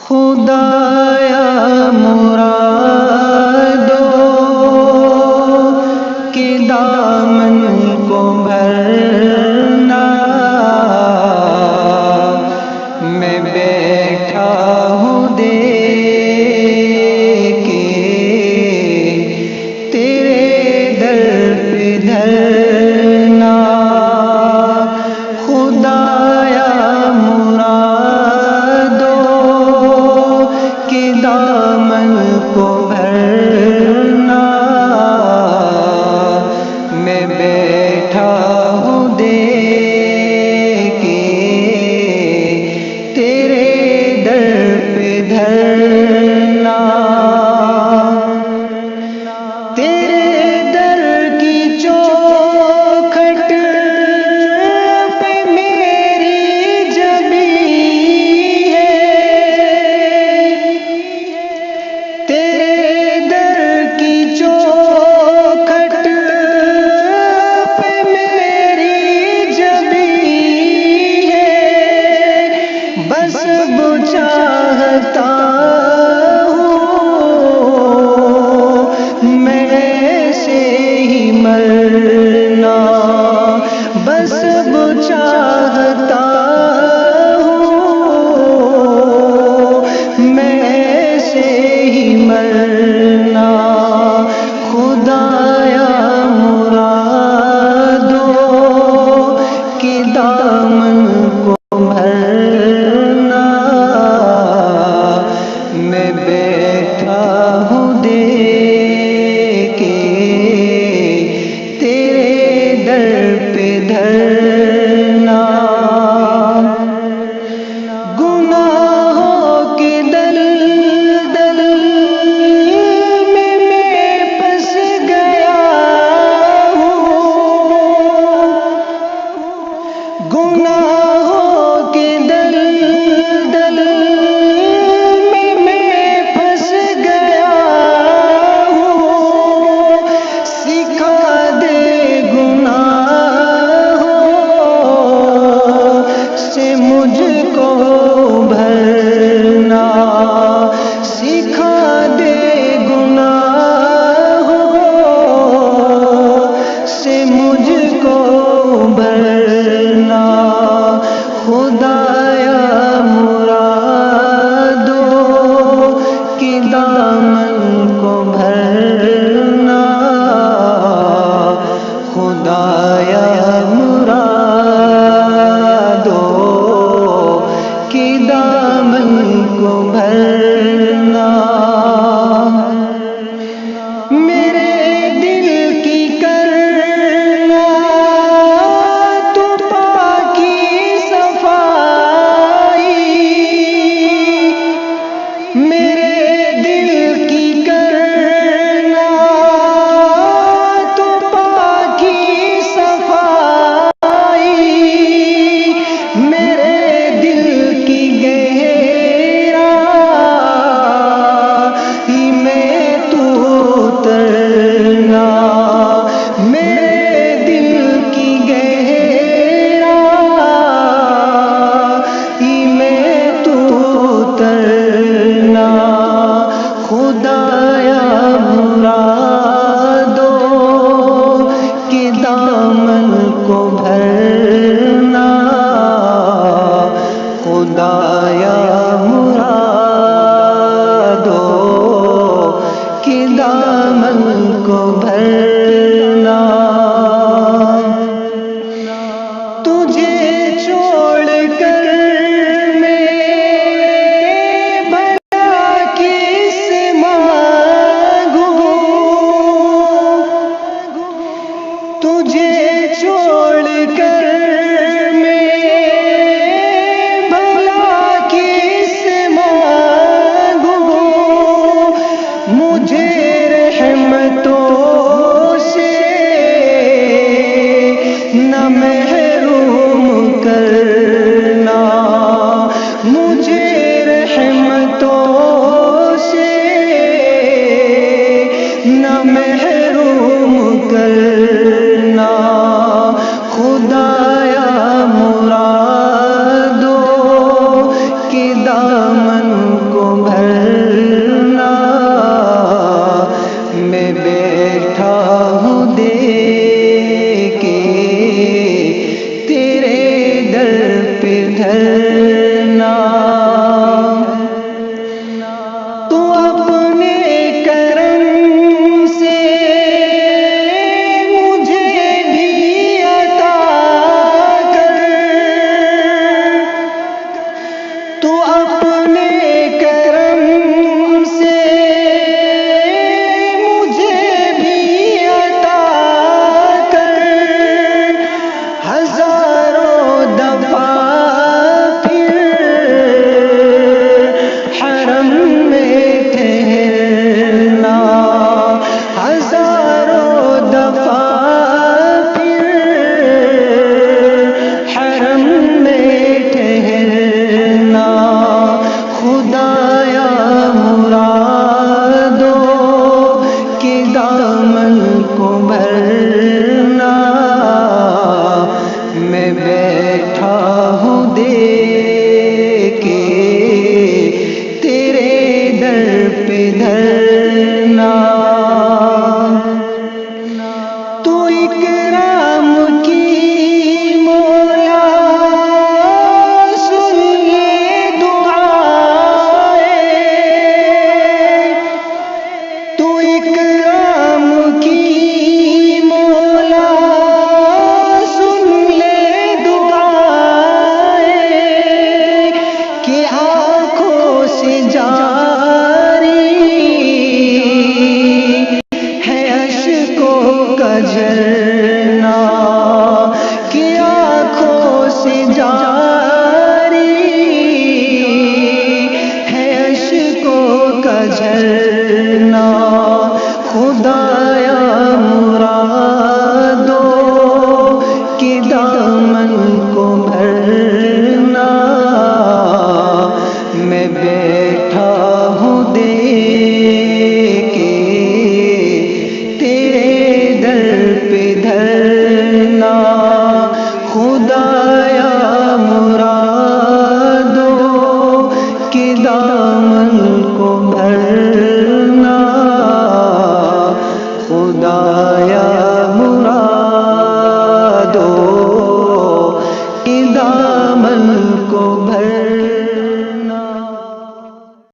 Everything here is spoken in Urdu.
خدایا مرادوں کے دامن کو بھرنا، میں بیٹھا ہوں دیکھ کے تیرے در پہ دھرنا، خدایا مرادوں کے دامن کو بھرنا، میں بیٹھا ہوں دیکھ کے تیرے در پہ دھرنا، تیرے در کی چوکھٹ پہ میری جبی ہے، تیرے در کی چوکھٹ پہ میری جبی ہے، بس وہ چاہتا ہوں میں ایسے ہی مرنا، بس وہ چاہتا ہوں میں ایسے ہی مرنا، خدایا مرادوں کے دامن کو بھرنا، میں بیٹھا ہوں دیکھ کے تیرے در پہ دھرنا، گناہوں کے دلدل میں پھنس گیا ہوں، گناہوں کے دلدل میں پھنس گیا ہوں، سکھا دے گناہوں سے مجھ کو بھرنا، سکھا دے گناہوں سے مجھ کو بھرنا، خدایا مرادوں کے دامن کو بھرنا، خدایا مرادوں کے دامن کو بھرنا، میرے دل کی کرنا تو پاکی صفائی، میرے دل کی کرنا تو پاکی صفائی، میرے دل کی گہرائی دامن کو بھر